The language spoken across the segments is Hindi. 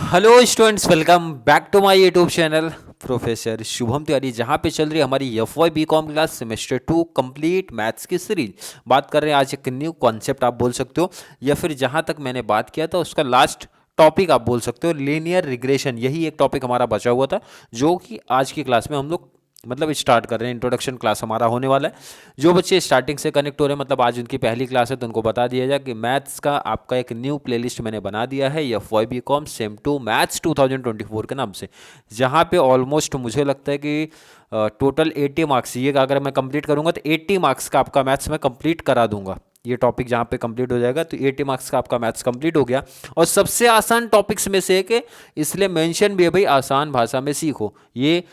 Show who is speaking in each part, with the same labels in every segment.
Speaker 1: Hello students, welcome back to my YouTube channel professor Shubham Tiwari, जहाँ पे चल रही है हमारी F Y B com class semester 2 complete maths की सीरीज। बात कर रहे हैं आज एक न्यू कॉन्सेप्ट आप बोल सकते हो, या फिर जहाँ तक मैंने बात किया था उसका लास्ट टॉपिक आप बोल सकते हो, लीनियर रिग्रेशन। यही एक टॉपिक हमारा बचा हुआ था जो कि आज की क्लास में हम लोग मतलब स्टार्ट कर रहे हैं। इंट्रोडक्शन क्लास हमारा होने वाला है। जो बच्चे स्टार्टिंग से कनेक्ट हो रहे हैं, मतलब आज उनकी पहली क्लास है, तो उनको बता दिया जाए कि मैथ्स का आपका एक न्यू प्लेलिस्ट मैंने बना दिया है F Y B com sem two maths 2024 के नाम से, जहाँ पे ऑलमोस्ट मुझे लगता है कि टोटल 80 मार्क्स, ये अगर मैं कंप्लीट करूँगा तो 80 मार्क्स का आपका मैथ्स मैं कंप्लीट करा दूंगा। ये टॉपिक जहाँ पे कंप्लीट हो जाएगा तो 80 मार्क्स का आपका मैथ्स कंप्लीट हो गया। और सबसे आसान टॉपिक्स में से एक है, इसलिए मेंशन भी है भाई आसान भाषा में सीखो। ये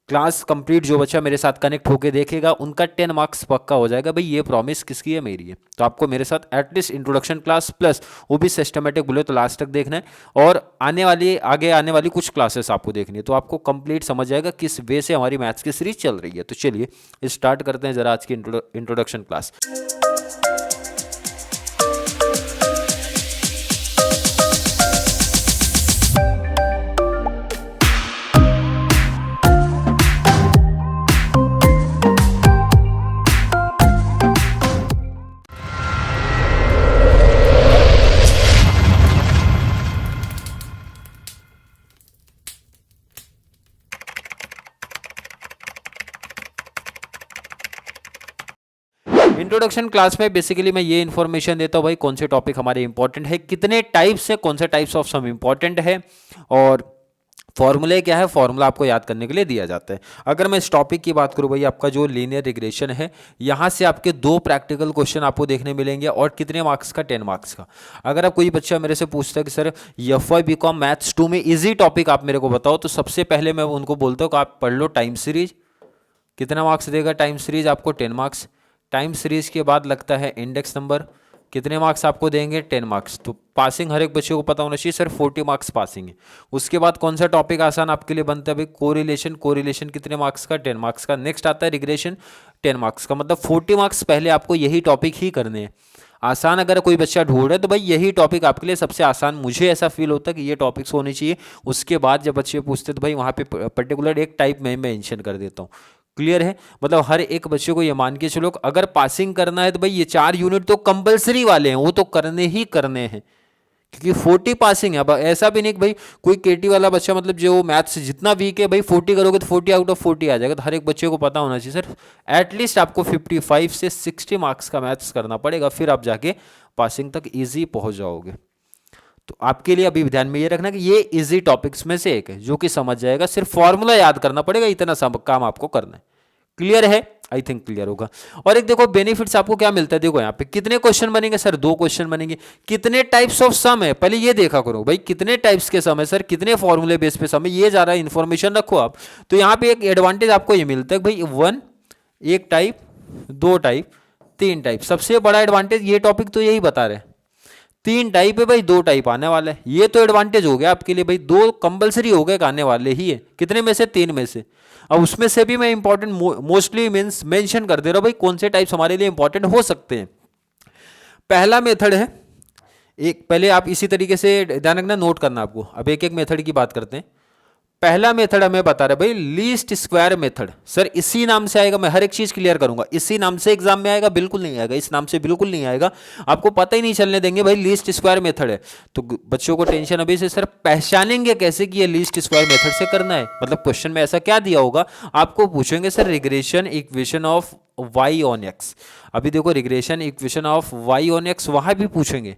Speaker 1: क्लास कंप्लीट जो बच्चा मेरे साथ कनेक्ट होकर देखेगा उनका 10 मार्क्स पक्का हो जाएगा भाई। ये प्रॉमिस किसकी है? मेरी है। तो आपको मेरे साथ एटलीस्ट इंट्रोडक्शन क्लास प्लस वो भी सिस्टमेटिक बोले तो लास्ट तक देखना है, और आगे आने वाली कुछ क्लासेस आपको देखनी है, तो आपको कंप्लीट समझ जाएगा किस वे से हमारी मैथ्स की सीरीज चल रही है। तो चलिए स्टार्ट करते हैं जरा आज की इंट्रोडक्शन क्लास। इंट्रोडक्शन क्लास में बेसिकली मैं ये इन्फॉर्मेशन देता हूँ भाई कौन से टॉपिक हमारे इंपॉर्टेंट है, कितने टाइप्स है, कौन से टाइप्स ऑफ सम इंपॉर्टेंट है, और फॉर्मूले क्या है, फॉर्मूला आपको याद करने के लिए दिया जाता है। अगर मैं इस टॉपिक की बात करूं भाई, आपका जो लीनियर रिग्रेशन है, यहां से आपके 2 प्रैक्टिकल क्वेश्चन आपको देखने मिलेंगे, और कितने मार्क्स का? 10 मार्क्स का। अगर आप कोई बच्चा मेरे से पूछता है कि sir F Y B com maths 2 में इजी टॉपिक आप मेरे को बताओ, तो सबसे पहले मैं उनको बोलता हूँ कि आप पढ़ लो टाइम सीरीज। कितना मार्क्स देगा टाइम सीरीज? आपको 10 मार्क्स। टाइम सीरीज के बाद लगता है इंडेक्स नंबर, कितने मार्क्स आपको देंगे? 10 मार्क्स। तो पासिंग हर एक बच्चे को पता होना चाहिए सर 40 मार्क्स पासिंग है। उसके बाद कौन सा टॉपिक आसान आपके लिए बनता है भाई? कोरिलेशन। कोरिलेशन कितने मार्क्स का? 10 मार्क्स का। नेक्स्ट आता है रिग्रेशन, 10 मार्क्स का। मतलब 40 मार्क्स पहले आपको यही टॉपिक ही करने हैं। आसान अगर कोई बच्चा ढूंढ रहा है तो भाई यही टॉपिक आपके लिए सबसे आसान, मुझे ऐसा फील होता है कि ये टॉपिक्स होने चाहिए। उसके बाद जब बच्चे पूछते तो भाई वहाँ पे पर्टिकुलर एक टाइप में मेंशन कर देता हूँ। क्लियर है? मतलब हर एक बच्चे को ये मान के चलो अगर पासिंग करना है तो भाई ये 4 यूनिट तो कंपलसरी वाले हैं, वो तो करने ही करने हैं, क्योंकि 40 पासिंग है। अब ऐसा भी नहीं कि भाई कोई केटी वाला बच्चा, मतलब जो मैथ्स जितना वीक है भाई 40 करोगे तो 40 आउट ऑफ 40 आ जाएगा। तो हर एक बच्चे को पता होना चाहिए सर एटलीस्ट आपको 55 से 60 मार्क्स का मैथ्स करना पड़ेगा, फिर आप जाके पासिंग तक ईजी पहुंच जाओगे। तो आपके लिए अभी ध्यान में ये रखना कि ये इजी टॉपिक्स में से एक है जो कि समझ जाएगा, सिर्फ फॉर्मूला याद करना पड़ेगा, इतना सब काम आपको करना है। क्लियर है? आई थिंक क्लियर होगा। और एक देखो बेनिफिट्स आपको क्या मिलता है, देखो यहाँ पे कितने क्वेश्चन बनेंगे सर? 2 क्वेश्चन बनेंगे। कितने टाइप्स ऑफ सम है, पहले ये देखा करो भाई, कितने टाइप्स के सम है सर, कितने फॉर्मूले बेस पे सम है, ये ज्यादा इंफॉर्मेशन रखो आप। तो यहाँ पे एक एडवांटेज आपको ये मिलता है भाई 1 एक टाइप, 2 टाइप, 3 टाइप। सबसे बड़ा एडवांटेज ये टॉपिक तो यही बता रहे हैं, 3 टाइप है भाई, 2 टाइप आने वाला है। ये तो एडवांटेज हो गया आपके लिए भाई, 2 कंपलसरी हो गए आने वाले ही है। कितने में से? 3 में से। अब उसमें से भी मैं इंपॉर्टेंट मोस्टली मीन्स मेंशन कर दे रहा हूं भाई कौन से टाइप्स हमारे लिए इंपॉर्टेंट हो सकते हैं। पहला मेथड है, एक पहले आप इसी तरीके से ध्यान रखना, नोट करना आपको। अब एक एक मेथड की बात करते हैं। पहला मेथड हमें बता रहा है भाई लीस्ट स्क्वायर मेथड। सर इसी नाम से आएगा, मैं हर एक चीज क्लियर करूंगा, इसी नाम से एग्जाम में आएगा? बिल्कुल नहीं आएगा, इस नाम से बिल्कुल नहीं आएगा। आपको पता ही नहीं चलने देंगे भाई लीस्ट स्क्वायर मेथड है। तो बच्चों को टेंशन अभी से, सर पहचानेंगे कैसे कि ये लीस्ट स्क्वायर मेथड से करना है? मतलब क्वेश्चन में ऐसा क्या दिया होगा, आपको पूछेंगे sir regression equation of Y on X. अभी देखो regression equation of Y on X वहां भी पूछेंगे,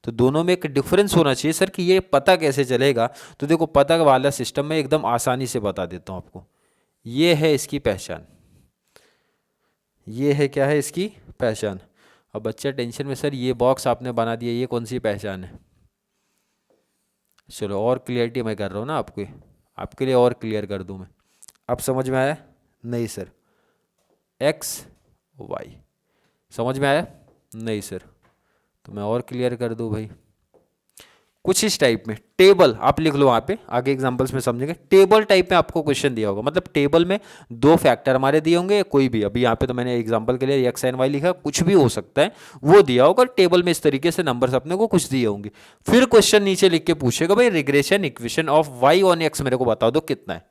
Speaker 1: तो दोनों में एक डिफरेंस होना चाहिए सर कि ये पता कैसे चलेगा। तो देखो पता वाला सिस्टम में एकदम आसानी से बता देता हूं आपको। ये है इसकी पहचान, ये है क्या है इसकी पहचान। अब बच्चा टेंशन में, सर ये बॉक्स आपने बना दिया, ये कौन सी पहचान है? चलो और क्लियरिटी मैं कर रहा हूँ ना आपको, आपके लिए और क्लियर कर दूँ मैं। अब समझ में आया? नहीं सर, एक्स वाई समझ में आया? नहीं सर, तो मैं और क्लियर कर दूँ भाई। कुछ इस टाइप में टेबल आप लिख लो, वहाँ पे आगे एग्जांपल्स में समझेंगे। टेबल टाइप में आपको क्वेश्चन दिया होगा, मतलब टेबल में दो फैक्टर हमारे दिए होंगे, कोई भी, अभी यहाँ पे तो मैंने एग्जांपल के लिए एक्स एंड वाई लिखा, कुछ भी हो सकता है, वो दिया होगा टेबल में, इस तरीके से नंबर्स अपने को कुछ दिए होंगे। फिर क्वेश्चन नीचे लिख के पूछेगा भाई regression equation of Y on X मेरे को बता दो कितना है।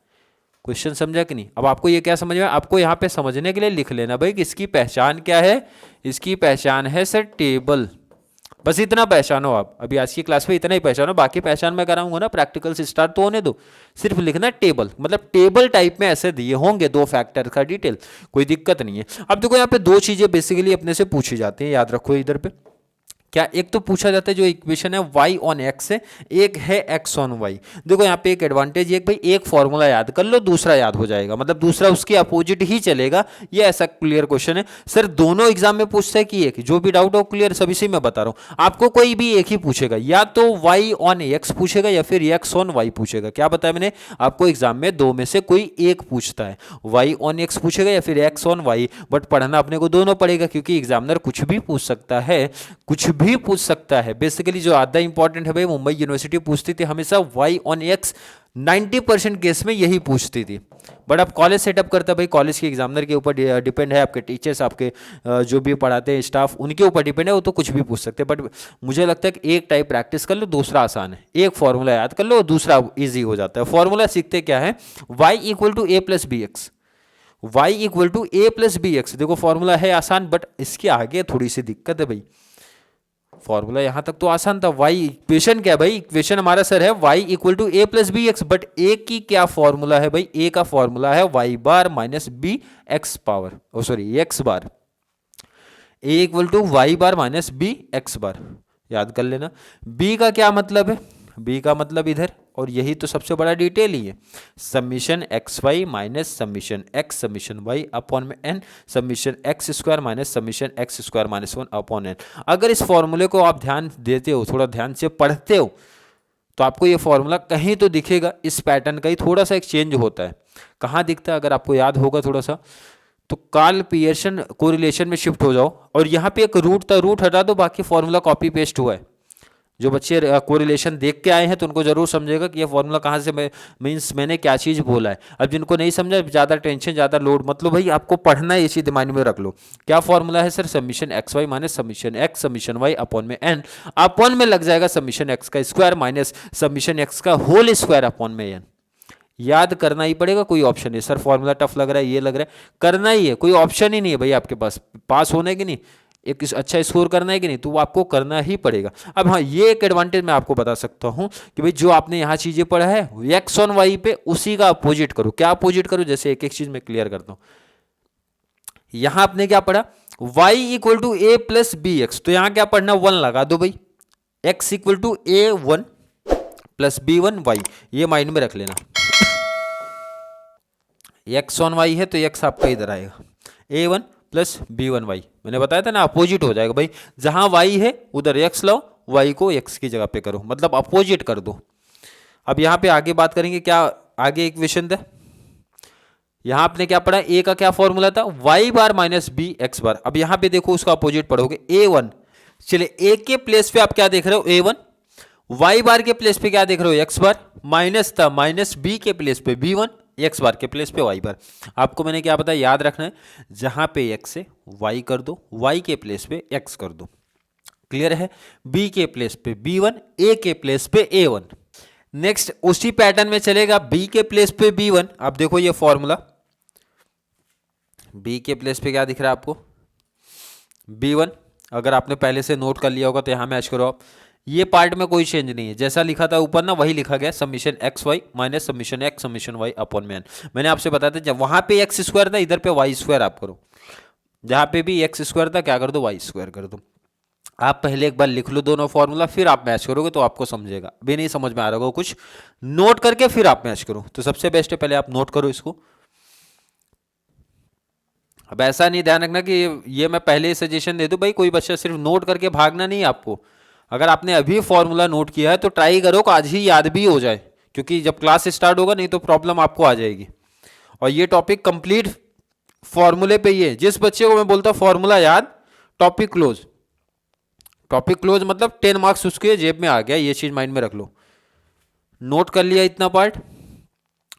Speaker 1: क्वेश्चन समझा कि नहीं? अब आपको ये क्या समझ में, आपको यहाँ पे समझने के लिए लिख लेना भाई कि इसकी पहचान क्या है, इसकी पहचान है सर टेबल, बस इतना पहचानो आप। अभी आज की क्लास में इतना ही पहचानो, बाकी पहचान मैं कराऊंगा ना, प्रैक्टिकल से स्टार्ट तो होने दो। सिर्फ लिखना टेबल, मतलब टेबल टाइप में ऐसे दिए होंगे दो फैक्टर का डिटेल, कोई दिक्कत नहीं है। अब देखो यहाँ पे दो चीजें बेसिकली अपने से पूछी जाती हैं, याद रखो इधर पे क्या, एक तो पूछा जाता है जो इक्वेशन है y ऑन x है, एक है x ऑन y। देखो यहाँ पे एक एडवांटेज है भाई, एक फॉर्मूला याद कर लो दूसरा याद हो जाएगा, मतलब दूसरा उसके अपोजिट ही चलेगा। ये ऐसा क्लियर क्वेश्चन है सर, दोनों एग्जाम में पूछता है कि एक, जो भी डाउट हो क्लियर सभी से मैं बता रहा हूँ आपको, कोई भी एक ही पूछेगा, या तो y ऑन x पूछेगा या फिर x ऑन y पूछेगा। क्या बताया मैंने आपको, एग्जाम में दो में से कोई एक पूछता है, y ऑन x पूछेगा या फिर x ऑन y, बट पढ़ना अपने को दोनों पड़ेगा, क्योंकि एग्जामिनर कुछ भी पूछ सकता है, कुछ भी पूछ सकता है। बेसिकली जो आधा इंपॉर्टेंट है भाई, मुंबई यूनिवर्सिटी पूछती थी हमेशा y ऑन x, 90% केस में यही पूछती थी। बट अब कॉलेज सेटअप करता है भाई, कॉलेज के एग्जामिनर के ऊपर डिपेंड है, आपके टीचर्स, आपके जो भी पढ़ाते हैं स्टाफ, उनके ऊपर डिपेंड है, वो तो कुछ भी पूछ सकते हैं। बट मुझे लगता है कि एक टाइप प्रैक्टिस कर लो, दूसरा आसान है, एक फॉर्मूला याद कर लो, दूसरा ईजी हो जाता है। फॉर्मूला सीखते क्या है, y equal to A plus B X, y equal to A plus B X. देखो फॉर्मूला है आसान, बट इसके आगे थोड़ी सी दिक्कत है भाई। फॉर्मूला यहां तक तो आसान था, y इक्वेशन क्या है भाई, इक्वेशन हमारा सर है y equal to A plus B X, but A की क्या फॉर्मूला है भाई, ए का फॉर्मूला है y bar minus B X power, O sorry X bar, A equal to Y bar minus B X bar, याद कर लेना। b का क्या मतलब है, b का मतलब इधर, और यही तो सबसे बड़ा डिटेल ही है, summation X Y minus summation X summation Y upon में N, summation X square minus summation X square minus 1 upon N. अगर इस फॉर्मूले को आप ध्यान देते हो, थोड़ा ध्यान से पढ़ते हो, तो आपको ये फॉर्मूला कहीं तो दिखेगा, इस पैटर्न का ही थोड़ा सा एक चेंज होता है। कहाँ दिखता है, अगर आपको याद होगा थोड़ा सा, तो कार्ल पियर्सन कोरिलेशन में शिफ्ट हो जाओ, और यहाँ पे एक रूट था, रूट हटा दो, बाकी फॉर्मूला कॉपी पेस्ट हुआ है। जो बच्चे कोरिलेशन देख के आए हैं तो उनको जरूर समझेगा कि ये फॉर्मूला कहाँ से मीन्स मैंने क्या चीज़ बोला है। अब जिनको नहीं समझा, ज़्यादा टेंशन ज़्यादा लोड मतलब भाई, आपको पढ़ना है, ये चीज़ दिमाग में रख लो। क्या फॉर्मूला है sir, summation X Y minus summation X summation Y upon में एन, अपॉन में लग जाएगा समीशन एक्स का स्क्वायर माइनस समीशन एक्स का होल स्क्वायर अपॉन में एन। याद करना ही पड़ेगा, कोई ऑप्शन नहीं। सर फॉर्मूला टफ लग रहा है, ये लग रहा है, करना ही है, कोई ऑप्शन ही नहीं है भाई आपके पास। पास होने की नहीं, एक अच्छा स्कोर करना है कि नहीं, तो वो आपको करना ही पड़ेगा। अब हाँ, ये एक एडवांटेज मैं आपको बता सकता हूं कि भाई जो आपने यहाँ चीजें पढ़ा है एक्स ऑन वाई पे, उसी का अपोजिट करो। क्या अपोजिट करो, जैसे एक एक चीज मैं क्लियर करता हूं। यहां आपने क्या पढ़ा, y equal to A plus B X, तो यहां क्या पढ़ना, 1 लगा दो भाई, x equal to A 1 plus B 1 Y, ये माइंड में रख लेना। x ऑन y है तो x आपका इधर आएगा, a1 प्लस b1 वाई, मैंने बताया था ना अपोजिट हो जाएगा भाई, जहां y है उधर x लाओ, y को x की जगह पे करो, मतलब अपोजिट कर दो। अब यहां पे आगे बात करेंगे, क्या आगे इक्वेशन था, यहां आपने क्या पढ़ा, a का क्या फॉर्मूला था, y bar minus B X बार। अब यहां पे देखो उसका अपोजिट पढ़ोगे, a1, चले a के प्लेस पे आप क्या देख रहे हो, a1, y बार के प्लेस पे क्या देख रहे हो, x बार, माइनस था माइनस b के प्लेस पे b1, एक्स बार के प्लेस पे वाई बार। आपको मैंने क्या बताया, याद रखना है, जहां पे एक्स है वाई कर दो, वाई के प्लेस पे एक्स कर दो, क्लियर है। बी के प्लेस पे b1, ए के प्लेस पे a1। नेक्स्ट उसी पैटर्न में चलेगा, बी के प्लेस पे b1। अब देखो ये फॉर्मूला, बी के प्लेस पे क्या दिख रहा है आपको, b1, अगर आपने पहले से नोट कर लिया होगा तो यहां मैच करो आप, ये पार्ट में कोई चेंज नहीं है, जैसा लिखा था ऊपर ना वही लिखा गया, summation X Y minus summation X summation Y upon में एन। मैंने आपसे बताया था जब वहां पे एक्स स्क्वायर था, इधर पे वाई स्क्वायर आप करो, जहां पे भी एक्स स्क्वायर था क्या कर दो, वाई स्क्वायर कर दो। आप पहले एक बार लिख लो दोनों फॉर्मूला, फिर आप मैच करोगे तो आपको समझेगा। अभी नहीं समझ में आ रहा होगा कुछ, नोट करके फिर आप मैच करो, तो सबसे बेस्ट है पहले आप नोट करो इसको। अब ऐसा नहीं ध्यान रखना कि ये मैं पहले ही सजेशन दे दूं, भाई कोई बच्चा सिर्फ नोट करके भागना नहीं आपको। अगर आपने अभी फॉर्मूला नोट किया है तो ट्राई करो कि आज ही याद भी हो जाए, क्योंकि जब क्लास स्टार्ट होगा नहीं तो प्रॉब्लम आपको आ जाएगी। और ये टॉपिक कंप्लीट फॉर्मूले पे ही है, जिस बच्चे को मैं बोलता हूं फॉर्मूला याद, टॉपिक क्लोज, टॉपिक क्लोज मतलब 10 मार्क्स उसके जेब में आ गया, ये चीज माइंड में रख लो। नोट कर लिया इतना पार्ट।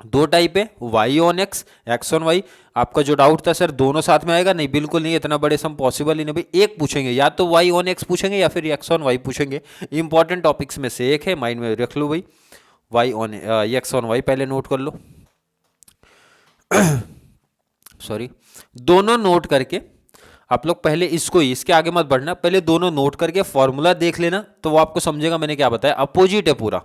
Speaker 1: दो टाइप है, y on x, x on y। आपका जो डाउट था सर दोनों साथ में आएगा, नहीं बिल्कुल नहीं, इतना बड़े सम पॉसिबल ही नहीं भाई। एक पूछेंगे, या तो y ऑन x पूछेंगे या फिर x ऑन y पूछेंगे। इंपॉर्टेंट टॉपिक्स में से एक है, माइंड में रख लो भाई। y on x on y पहले नोट कर लो। सॉरी, दोनों नोट करके आप लोग पहले इसको ही, इसके आगे मत बढ़ना, पहले दोनों नोट करके फॉर्मूला देख लेना, तो वो आपको समझेगा मैंने क्या बताया। अपोजिट है पूरा,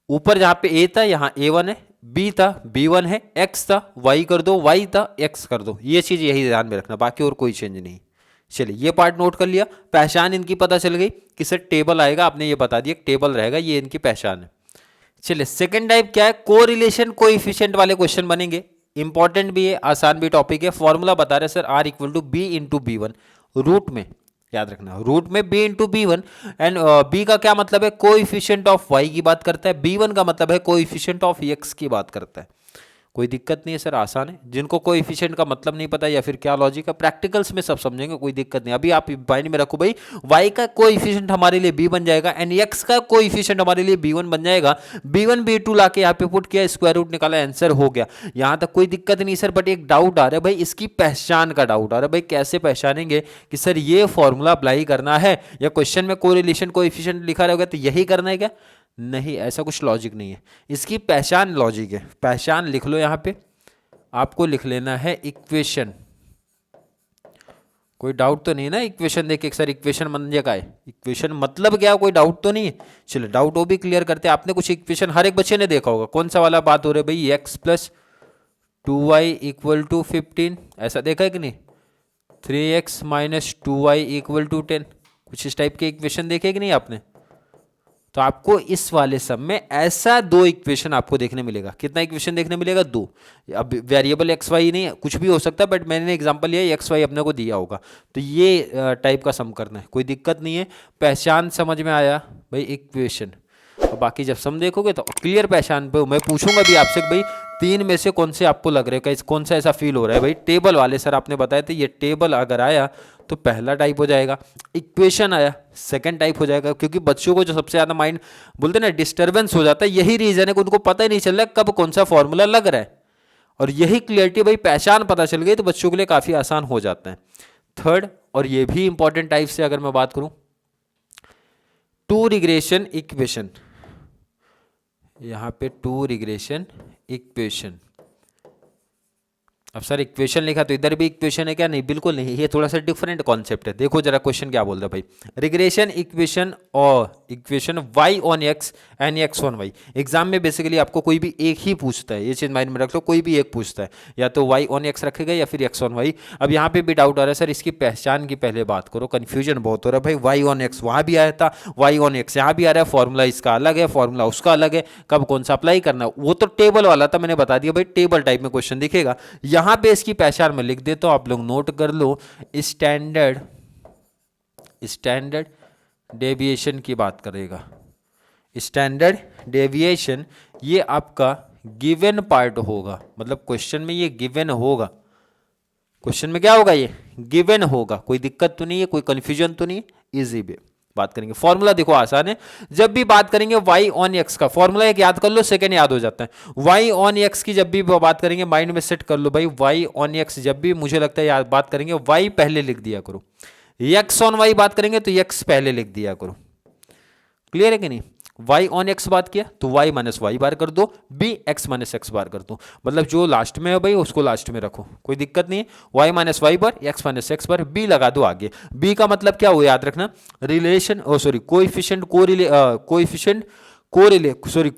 Speaker 1: ऊपर जहां पे a था यहाँ a1 है, b था b1 है, x था y कर दो, y था x कर दो। ये चीज यही ध्यान में रखना, बाकी और कोई चेंज नहीं। चलिए ये पार्ट नोट कर लिया। पहचान इनकी पता चल गई कि सर टेबल आएगा, आपने ये बता दिया टेबल रहेगा, ये इनकी पहचान है। चलिए सेकंड टाइप क्या है, कोरिलेशन कोएफिशिएंट वाले क्वेश्चन बनेंगे। इंपॉर्टेंट भी है, आसान भी टॉपिक है। फॉर्मूला बता रहे sir r equal to B into B one, root में याद रखना, रूट में b into B one. And b का क्या मतलब है, कोएफिशिएंट ऑफ y की बात करता है, b1 का मतलब है कोएफिशिएंट ऑफ x की बात करता है। कोई दिक्कत नहीं है सर, आसान है। जिनको कोएफिशिएंट का मतलब नहीं पता या फिर क्या लॉजिक है, प्रैक्टिकल्स में सब समझेंगे, कोई दिक्कत नहीं। अभी आप माइंड में रखो भाई, y का कोएफिशिएंट हमारे लिए b बन जाएगा एंड x का कोएफिशिएंट हमारे लिए b1 बन जाएगा। b1 b2 लाके यहाँ पे पुट किया, स्क्वायर रूट निकाला, आंसर हो गया। यहाँ तक कोई दिक्कत नहीं सर, बट एक डाउट आ रहा है भाई, इसकी पहचान का डाउट आ रहा है भाई, कैसे पहचानेंगे कि सर ये फॉर्मूला अप्लाई करना है, या क्वेश्चन में कोरिलेशन कोएफिशिएंट लिखा रहेगा तो यही करना है क्या? नहीं, ऐसा कुछ लॉजिक नहीं है, इसकी पहचान लॉजिक है। पहचान लिख लो, यहाँ पे आपको लिख लेना है इक्वेशन। कोई डाउट तो नहीं ना? इक्वेशन देख के सर इक्वेशन म्हणजे काय, इक्वेशन मतलब क्या, कोई डाउट तो नहीं है? चलो डाउट वो भी क्लियर करते हैं। आपने कुछ इक्वेशन हर एक बच्चे ने देखा होगा, कौन सा वाला बात हो रहा है भाई, x plus 2y equal to 15, ऐसा देखा है कि नहीं? 3x minus 2y equal to 10, कुछ इस टाइप के इक्वेशन देखे कि नहीं आपने? तो आपको इस वाले सब में ऐसा दो इक्वेशन आपको देखने मिलेगा। कितना इक्वेशन देखने मिलेगा? दो। अब वेरिएबल एक्स वाई नहीं, कुछ भी हो सकता है, बट मैंने एग्जांपल लिया एक्स वाई अपने को दिया होगा, तो ये टाइप का सम करना है, कोई दिक्कत नहीं है। पहचान समझ में आया भाई, इक्वेशन। और बाकी जब सम देखोगे तो क्लियर पहचान पे मैं पूछूंगा भी आपसे भाई तीन में से कौन से आपको लग रहे हैं, कौन सा ऐसा फील हो रहा है भाई। टेबल वाले सर आपने बताया थे, ये टेबल अगर आया तो पहला टाइप हो जाएगा, इक्वेशन आया सेकंड टाइप हो जाएगा। क्योंकि बच्चों को जो सबसे ज़्यादा माइंड बोलते हैं ना डिस्टर्बेंस हो जाता है, यही रीज़न है कि उनको पता ही नहीं चल रहा है कब कौन सा फॉर्मूला लग रहा है। और यही क्लियरिटी भाई, पहचान पता चल गई तो बच्चों के लिए काफ़ी आसान हो जाता है। थर्ड, और ये भी इंपॉर्टेंट टाइप से अगर मैं बात करूँ, टू रिग्रेशन इक्वेशन। यहाँ पे टू रिग्रेशन इक्वेशन। अब सर इक्वेशन लिखा तो इधर भी इक्वेशन है क्या? नहीं, बिल्कुल नहीं, ये थोड़ा सा डिफरेंट कॉन्सेप्ट है। देखो जरा क्वेश्चन क्या बोल रहा है भाई, रिग्रेशन इक्वेशन और equation y on x and x on y। Exam में बेसिकली आपको कोई भी एक ही पूछता है, ये चीज माइंड में रख लो, कोई भी एक पूछता है, या तो y ऑन x रखेगा या फिर x ऑन y। अब यहाँ पे भी डाउट आ रहा है सर इसकी पहचान की पहले बात करो, कन्फ्यूजन बहुत हो रहा है भाई। y ऑन x वहाँ भी आया था, y ऑन x यहाँ भी आ रहा है, फॉर्मूला इसका अलग है, फॉर्मूला उसका अलग है, कब कौन सा अप्लाई करना है वो तो टेबल वाला था, मैंने बता दिया भाई, टेबल टाइप में क्वेश्चन दिखेगा। यहाँ पे इसकी पहचान में लिख देता हूं, आप लोग नोट कर लो। स्टैंडर्ड डेविएशन की बात करेगा, स्टैंडर्ड डेविएशन ये आपका गिवन पार्ट होगा, मतलब क्वेश्चन में ये गिवन होगा। क्वेश्चन में क्या होगा? ये गिवन होगा। कोई दिक्कत तो नहीं है, कोई कंफ्यूजन तो नहीं है, इजी वे बात करेंगे। फॉर्मूला देखो आसान है, जब भी बात करेंगे y ऑन x का फॉर्मूला एक याद कर लो, सेकंड याद हो जाता है। y ऑन x की जब भी बात करेंगे माइंड में सेट कर लो भाई, y ऑन x जब भी मुझे लगता है याद बात करेंगे y पहले लिख दिया करो, x ऑन y बात करेंगे तो x पहले लिख दिया करो। क्लियर है कि नहीं? y ऑन x बात किया तो y माइनस वाई बार कर दो, b x माइनस एक्स बार कर दो, मतलब जो लास्ट में है भाई उसको लास्ट में रखो, कोई दिक्कत नहीं है। y माइनस वाई बार, x माइनस एक्स बार, b लगा दो आगे। b का मतलब क्या हो याद रखना, relation sorry coefficient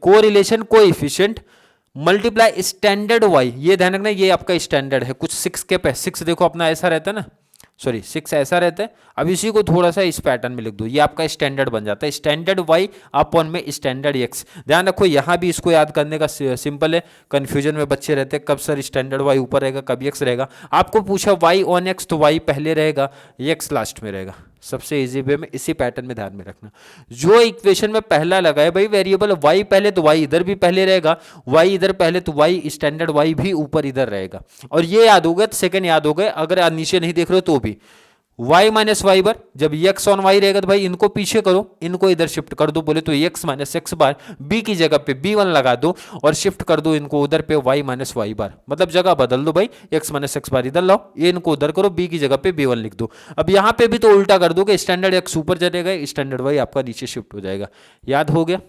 Speaker 1: correlation coefficient multiply standard y। ये ध्यान रखना, ये आपका स्टैंडर्ड है। कुछ 6 के पे 6 देखो अपना ऐसा रहता है ना, सॉरी 6 ऐसा रहता है। अब इसी को थोड़ा सा इस पैटर्न में लिख दो, ये आपका स्टैंडर्ड बन जाता है, स्टैंडर्ड y अपॉन में स्टैंडर्ड x। ध्यान रखो यहाँ भी इसको याद करने का सिंपल है, कंफ्यूजन में बच्चे रहते हैं कब सर स्टैंडर्ड y ऊपर रहेगा कब x रहेगा। आपको पूछा y ऑन x तो y पहले रहेगा, x लास्ट में रहेगा। सबसे इजी वे में इसी पैटर्न में ध्यान में रखना, जो इक्वेशन में पहला लगा है भाई वेरिएबल y पहले तो y इधर भी पहले रहेगा, y इधर पहले तो y स्टैंडर्ड y भी ऊपर इधर रहेगा। और ये याद हो गया तो सेकंड याद हो गए, अगर नीचे नहीं देख रहे हो तो भी y माइनस वाई बार, जब x ऑन y रहेगा तो भाई इनको पीछे करो, इनको इधर शिफ्ट कर दो, बोले तो x माइनस एक्स बार, b की जगह पे b1 लगा दो और शिफ्ट कर दो इनको उधर पे y माइनस वाई बार, मतलब जगह बदल दो भाई, x माइनस एक्स बार इधर लाओ, ये इनको उधर करो, b की जगह पे b1 लिख दो। अब यहाँ पे भी तो उल्टा कर दो कि स्टैंडर्ड x ऊपर चलेगा, स्टैंडर्ड y आपका नीचे शिफ्ट हो जाएगा। याद हो गया?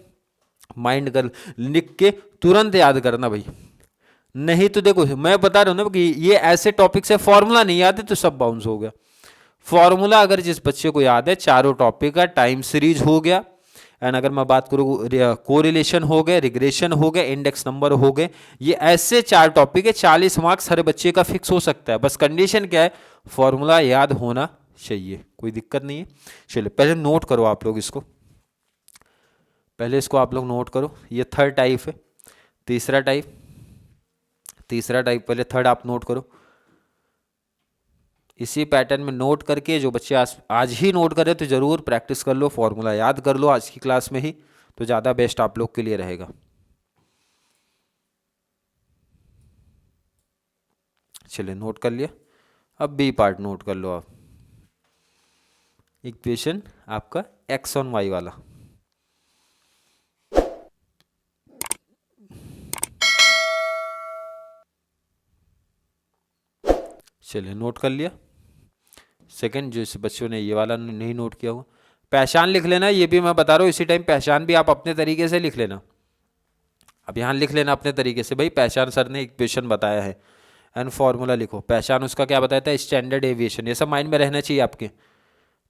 Speaker 1: माइंड कर लिख के तुरंत याद करना भाई, नहीं तो देखो मैं बता रहा हूं ना कि ये ऐसे टॉपिक से फॉर्मूला नहीं याद है तो सब बाउंस हो गया। फॉर्मूला अगर जिस बच्चे को याद है, चारों टॉपिक का टाइम सीरीज हो गया, एंड अगर मैं बात करूँ कोरिलेशन हो गए, रिग्रेशन हो गए, इंडेक्स नंबर हो गए, ये ऐसे 4 टॉपिक है, 40 मार्क्स हर बच्चे का फिक्स हो सकता है। बस कंडीशन क्या है, फॉर्मूला याद होना चाहिए, कोई दिक्कत नहीं है। चलिए पहले नोट करो आप लोग इसको, पहले इसको आप लोग नोट करो। ये थर्ड टाइप है, तीसरा टाइप पहले थर्ड आप नोट करो। इसी पैटर्न में नोट करके जो बच्चे आज ही नोट करें तो ज़रूर प्रैक्टिस कर लो, फॉर्मूला याद कर लो आज की क्लास में ही, तो ज़्यादा बेस्ट आप लोग के लिए रहेगा। चलिए नोट कर लिया, अब बी पार्ट नोट कर लो आप। इक्वेशन आपका एक्स ऑन वाई वाला, चलिए नोट कर लिया। सेकंड, जो इस बच्चों ने ये वाला नहीं नोट किया होगा, पहचान लिख लेना, ये भी मैं बता रहा हूँ इसी टाइम पहचान भी आप अपने तरीके से लिख लेना। अब यहाँ लिख लेना अपने तरीके से, भाई पहचान सर ने इक्वेशन बताया है, एंड फॉर्मूला लिखो। पहचान उसका क्या बताया था, स्टैंडर्ड एविएशन, ये सब माइंड में रहना चाहिए आपके,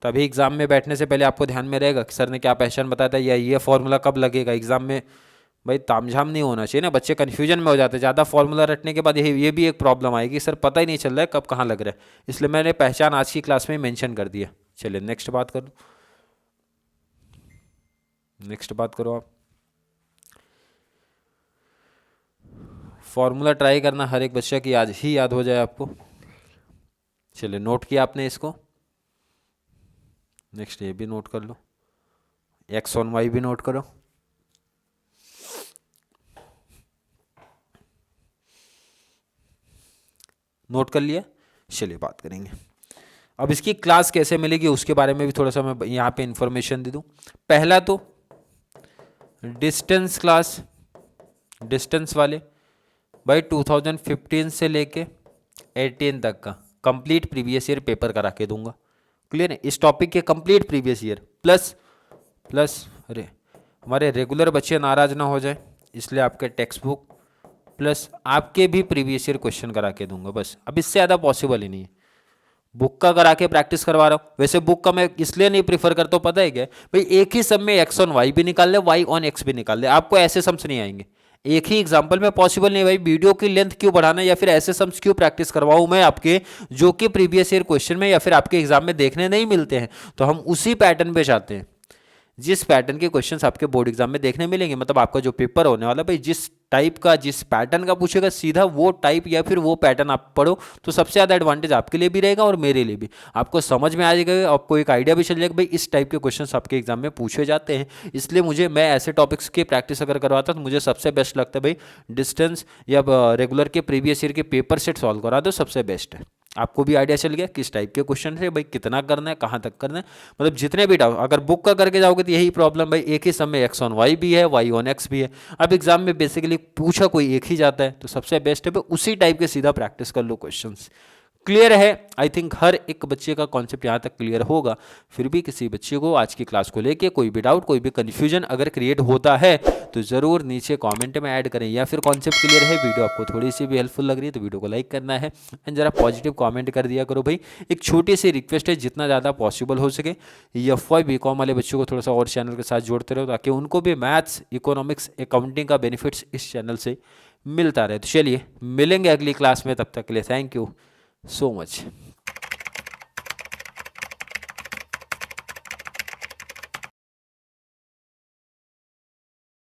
Speaker 1: तभी एग्जाम में बैठने से पहले आपको ध्यान में रहेगा कि सर ने क्या पहचान बताया था, या ये फॉर्मूला कब लगेगा एग्जाम में। भाई तामझाम नहीं होना चाहिए ना, बच्चे कन्फ्यूजन में हो जाते हैं, ज़्यादा फॉर्मूला रटने के बाद ये भी एक प्रॉब्लम आएगी, सर पता ही नहीं चल रहा है कब कहाँ लग रहा है, इसलिए मैंने पहचान आज की क्लास में मेंशन कर दिया। चलिए नेक्स्ट बात करो, नेक्स्ट बात करो आप। फॉर्मूला ट्राई करना हर एक बच्चे की आज ही याद हो जाए आपको। चलिए नोट किया आपने इसको, नेक्स्ट ये भी नोट कर लो, एक्स ऑन वाई भी नोट करो। नोट कर लिया, चलिए बात करेंगे अब इसकी क्लास कैसे मिलेगी उसके बारे में भी थोड़ा सा मैं यहाँ पे इंफॉर्मेशन दे दूँ। पहला तो डिस्टेंस क्लास, डिस्टेंस वाले भाई 2015 से लेके 18 तक का कंप्लीट प्रीवियस ईयर पेपर करा के दूंगा, क्लियर है? इस टॉपिक के कंप्लीट प्रीवियस ईयर प्लस अरे हमारे रेगुलर बच्चे नाराज ना हो जाए, इसलिए आपके टेक्स्ट बुक प्लस आपके भी प्रीवियस ईयर क्वेश्चन करा के दूंगा बस। अब इससे ज़्यादा पॉसिबल ही नहीं है, बुक का करा के प्रैक्टिस करवा रहा हूँ। वैसे बुक का मैं इसलिए नहीं प्रीफर करता हूँ, पता है क्या भाई, एक ही सब में एक्स ऑन वाई भी निकाल ले, वाई ऑन एक्स भी निकाल ले, आपको ऐसे सम्स नहीं आएंगे। एक ही एग्जाम्पल में पॉसिबल नहीं भाई, वीडियो की लेंथ क्यों बढ़ाना, या फिर ऐसे सम्स क्यों प्रैक्टिस करवाऊँ मैं आपके, जो कि प्रीवियस ईयर क्वेश्चन में या फिर आपके एग्जाम में देखने नहीं मिलते हैं। तो हम उसी पैटर्न पे जाते हैं जिस पैटर्न के क्वेश्चंस आपके बोर्ड एग्जाम में देखने मिलेंगे, मतलब आपका जो पेपर होने वाला भाई जिस टाइप का जिस पैटर्न का पूछेगा सीधा वो टाइप या फिर वो पैटर्न आप पढ़ो, तो सबसे ज़्यादा एडवांटेज आपके लिए भी रहेगा और मेरे लिए भी। आपको समझ में आ जाएगा, आपको एक आइडिया भी चल जाएगा भाई इस टाइप के क्वेश्चंस आपके एग्जाम में पूछे जाते हैं। इसलिए मैं ऐसे टॉपिक्स की प्रैक्टिस अगर करवाता तो मुझे सबसे बेस्ट लगता है भाई डिस्टेंस या रेगुलर के प्रीवियस ईयर के पेपर सेट सॉल्व करा दो, सबसे बेस्ट है। आपको भी आइडिया चल गया किस टाइप के क्वेश्चन है भाई, कितना करना है, कहाँ तक करना है, मतलब जितने भी डाउट। अगर बुक का करके जाओगे तो यही प्रॉब्लम भाई, एक ही समय एक्स ऑन वाई भी है, वाई ऑन एक्स भी है। अब एग्जाम में बेसिकली पूछा कोई एक ही जाता है, तो सबसे बेस्ट है भाई उसी टाइप के सीधा प्रैक्टिस कर लो क्वेश्चंस। क्लियर है? आई थिंक हर एक बच्चे का कॉन्सेप्ट यहाँ तक क्लियर होगा। फिर भी किसी बच्चे को आज की क्लास को लेके कोई भी डाउट, कोई भी कन्फ्यूजन अगर क्रिएट होता है तो ज़रूर नीचे कमेंट में ऐड करें, या फिर कॉन्सेप्ट क्लियर है, वीडियो आपको थोड़ी सी भी हेल्पफुल लग रही है तो वीडियो को लाइक करना है एंड जरा पॉजिटिव कमेंट कर दिया करो भाई। एक छोटी सी रिक्वेस्ट है, जितना ज़्यादा पॉसिबल हो सके FY BCom वाले बच्चों को थोड़ा सा और चैनल के साथ जोड़ते रहो, ताकि उनको भी मैथ्स, इकोनॉमिक्स, अकाउंटिंग का बेनिफिट्स इस चैनल से मिलता रहे। तो चलिए मिलेंगे अगली क्लास में, तब तक के लिए थैंक यू so much।